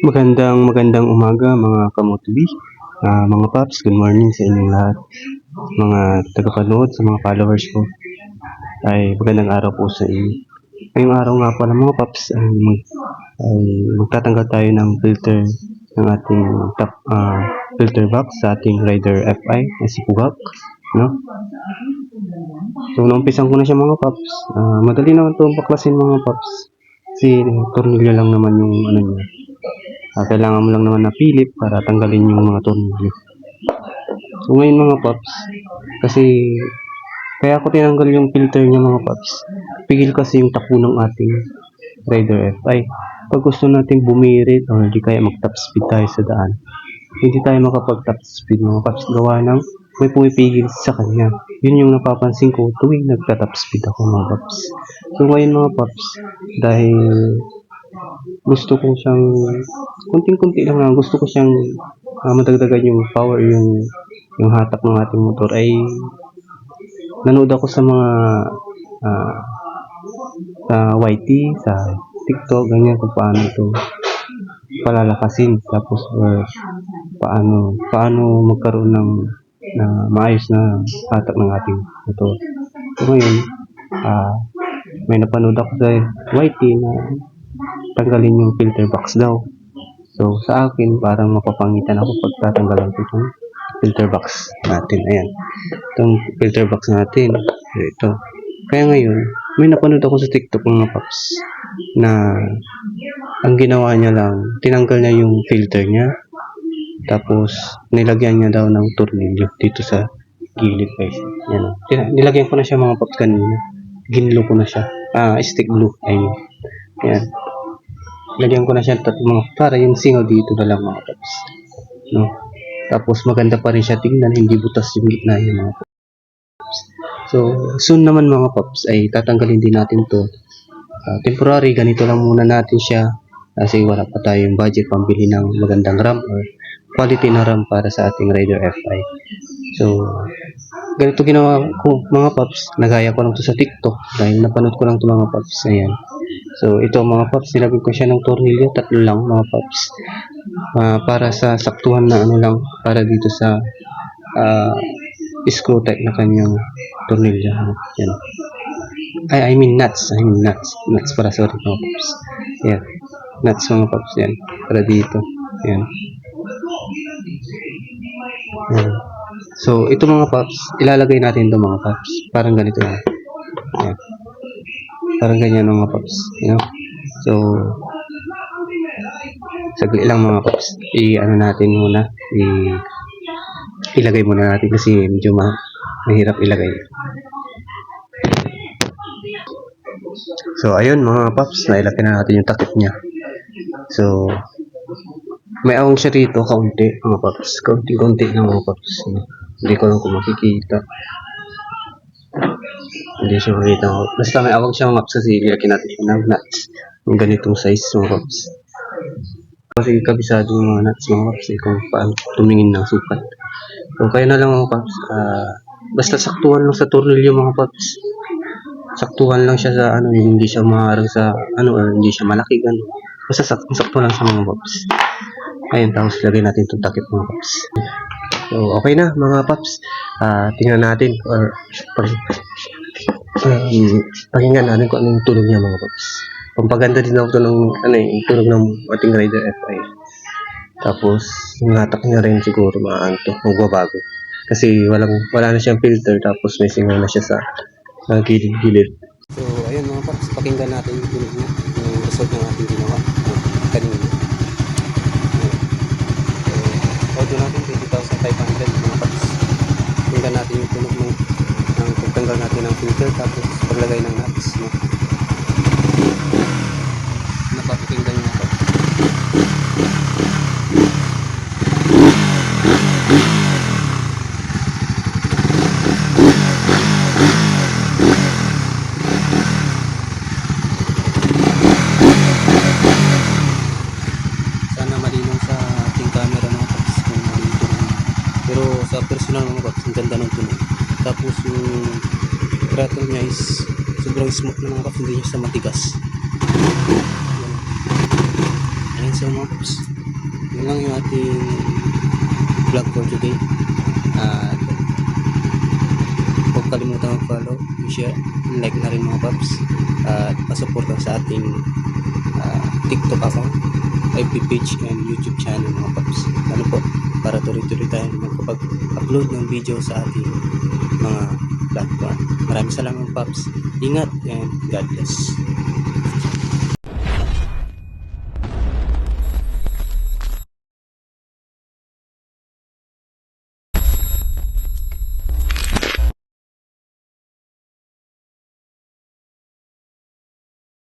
Magandang umaga mga kamotubi, mga paps, good morning sa inyong lahat. Mga tagapanood, sa mga followers ko, ay magandang araw po sa inyo. Ngayong araw nga pala mga paps, ay magtatanggal tayo ng filter ng ating top filter box sa ating Rider FI na si Pugak, no? So naumpisan ko na siya mga paps. Madali naman ito baklasin mga paps, kasi tornilyo lang naman yung ano niya. Kailangan mo lang naman na pilip para tanggalin yung mga tornilyo. So ngayon mga paps, kasi kaya ako tinanggal yung filter niya mga paps, pigil kasi yung takbo ng ating Rider FI. Pag gusto natin bumirit o hindi kaya mag top speed tayo sa daan, hindi tayo makapag top speed mga paps, gawa ng may pumipigil sa kanya. Yun yung napapansin ko tuwing nagta-top speed ako mga paps. So ngayon mga paps, dahil gusto ko siyang kunting-kunti lang, gusto ko siyang madagdagan yung power, yung hatak ng ating motor, ay nanood ako sa mga sa YT, sa TikTok, ganyan, kung paano ito palalakasin, tapos paano magkaroon ng maayos na hatak ng ating motor. So ngayon, may napanood ako sa YT na tanggalin yung filter box daw. So sa akin, parang mapapangitan ako pag tatanggalan ko itong filter box natin. Ayan, itong filter box natin, ito. Kaya ngayon, may napanood ako sa TikTok mga paps, na ang ginawa niya lang, tinanggal niya yung filter niya, tapos nilagyan niya daw ng tornilyo dito sa gilid guys. Yan, nilagyan ko na siya mga paps kanina, ginlo ko na siya, stick glue, ayun. Yan, lagyan ko na siya para yung singaw dito na lang mga paps, no? Tapos maganda pa rin siya tingnan, hindi butas yung gitna niya mga paps. So soon naman mga paps ay tatanggalin din natin to. Temporary, ganito lang muna natin siya kasi wala pa tayong budget pambili ng magandang RAM or quality na RAM para sa ating Rider FI. So ganito ginawa ko mga paps, nagaya ko lang to sa TikTok dahil napanood ko lang to mga paps. Ayan. So ito mga paps, nilagyan ko siya ng tornilyo, 3 lang mga paps, para sa saktuhan na ano lang, para dito sa screw type na kanyang tornilyo. Yan. I mean nuts para, sorry mga paps. Yan, nuts mga paps, yan, para dito. Yan. Yan. So ito mga paps, ilalagay natin ito mga paps, parang ganito yan. Yan. Parang ganyan mga paps, you know? So saglit lang mga paps, natin muna, ilagay muna natin kasi medyo mahirap ilagay. So ayun mga paps, nailagay na natin yung takip niya. So may awang siya rito, kaunti mga paps, kaunti na mga paps. Hindi ko lang kung makikita, hindi siya makikita. Basta may awang siya mga paps kasi ilagay natin ng nuts yung ganitong size mga paps. Kasi kabisado yung mga nuts mga paps, kung paano tumingin ng sukat. So kaya na lang mga paps, basta saktuhan lang sa tornilyo mga paps. Saktuhan lang siya sa hindi siya maharang sa or hindi siya malaki gano'n. Basta sakto lang sa mga paps. Ayun, tapos lagay natin itong takip mga paps. So okay na mga paps, tingnan natin or pakinggan natin kung anong tunog niya mga paps. Pampaganda din ako ito ng tunog ng ating Rider FI. Tapos yung hatak niya rin siguro magbabago kasi wala na siyang filter, tapos may singaw na siya sa gilid-gilid. So ayun mga paps, pakinggan natin yung tunog niya, yung result ng ating ginawa kanina. So audio natin 20,500 mga paps. Pakinggan natin yung tunog ng pagtanggal natin ng filter, tapos paglagay ng nuts, no? Napapakinggan niya ito. Sana malinaw sa ating camera mga paps kung malinaw. Pero sa personal mga paps, ang ganda ng tunog. Tapos yung throttle niya is sobrang smooth na mga paps, hindi siya sa matigas. lang mga paps. Yun lang yung ating vlog for today. At huwag kalimutan mag-follow, i-share, like na rin mga paps. At pasuporta sa ating TikTok account, FB page, and YouTube channel mga paps. Ano po, para tuloy-tuloy tayo magkapag-upload ng video sa ating mga platform. Maraming salamat paps. Ingat and God bless.